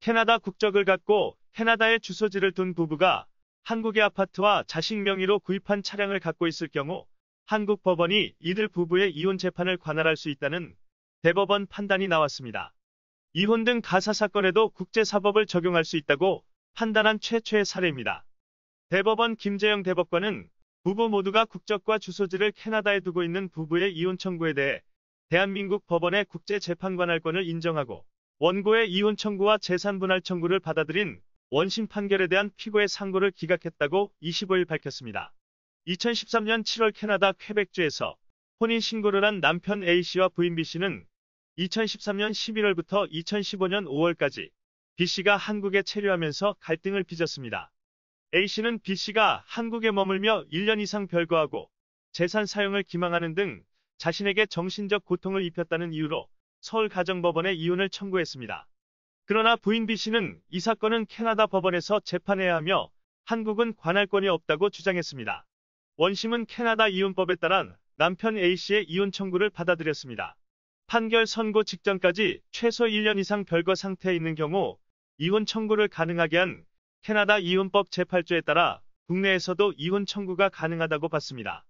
캐나다 국적을 갖고 캐나다에 주소지를 둔 부부가 한국의 아파트와 자식 명의로 구입한 차량을 갖고 있을 경우 한국 법원이 이들 부부의 이혼 재판을 관할할 수 있다는 대법원 판단이 나왔습니다. 이혼 등 가사 사건에도 국제사법을 적용할 수 있다고 판단한 최초의 사례입니다. 대법원 김재영 대법관은 부부 모두가 국적과 주소지를 캐나다에 두고 있는 부부의 이혼 청구에 대해 대한민국 법원의 국제재판관할권을 인정하고 원고의 이혼 청구와 재산 분할 청구를 받아들인 원심 판결에 대한 피고의 상고를 기각했다고 25일 밝혔습니다. 2013년 7월 캐나다 퀘벡주에서 혼인신고를 한 남편 A씨와 부인 B씨는 2013년 11월부터 2015년 5월까지 B씨가 한국에 체류하면서 갈등을 빚었습니다. A씨는 B씨가 한국에 머물며 1년 이상 별거하고 재산 사용을 기망하는 등 자신에게 정신적 고통을 입혔다는 이유로 서울가정법원에 이혼을 청구했습니다. 그러나 부인 B씨는 이 사건은 캐나다 법원에서 재판해야 하며 한국은 관할권이 없다고 주장했습니다. 원심은 캐나다 이혼법에 따라 남편 A씨의 이혼 청구를 받아들였습니다. 판결 선고 직전까지 최소 1년 이상 별거 상태에 있는 경우 이혼 청구를 가능하게 한 캐나다 이혼법 제8조에 따라 국내에서도 이혼 청구가 가능하다고 봤습니다.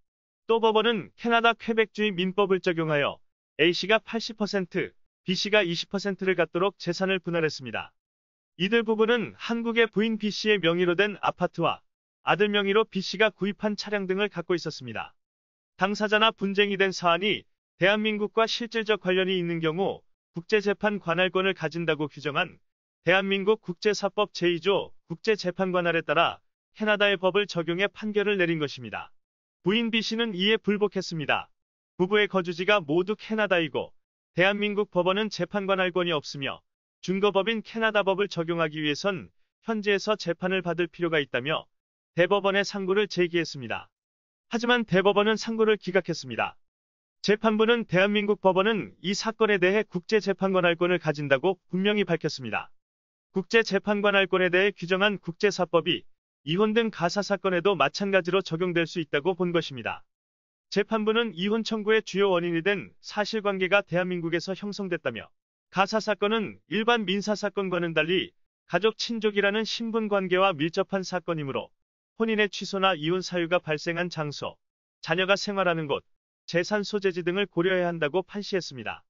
또 법원은 캐나다 퀘벡주의 민법을 적용하여 A씨가 80%, B씨가 20%를 갖도록 재산을 분할했습니다. 이들 부부는 한국의 부인 B씨의 명의로 된 아파트와 아들 명의로 B씨가 구입한 차량 등을 갖고 있었습니다. 당사자나 분쟁이 된 사안이 대한민국과 실질적 관련이 있는 경우 국제재판 관할권을 가진다고 규정한 대한민국 국제사법 제2조 국제재판관할에 따라 캐나다의 법을 적용해 판결을 내린 것입니다. 부인 B씨는 이에 불복했습니다. 부부의 거주지가 모두 캐나다이고 대한민국 법원은 재판관할권이 없으며 준거법인 캐나다법을 적용하기 위해선 현지에서 재판을 받을 필요가 있다며 대법원에 상고를 제기했습니다. 하지만 대법원은 상고를 기각했습니다. 재판부는 대한민국 법원은 이 사건에 대해 국제재판관할권을 가진다고 분명히 밝혔습니다. 국제재판관할권에 대해 규정한 국제사법이 이혼 등 가사사건에도 마찬가지로 적용될 수 있다고 본 것입니다. 재판부는 이혼 청구의 주요 원인이 된 사실관계가 대한민국에서 형성됐다며 가사사건은 일반 민사사건과는 달리 가족 친족이라는 신분관계와 밀접한 사건이므로 혼인의 취소나 이혼 사유가 발생한 장소, 자녀가 생활하는 곳, 재산 소재지 등을 고려해야 한다고 판시했습니다.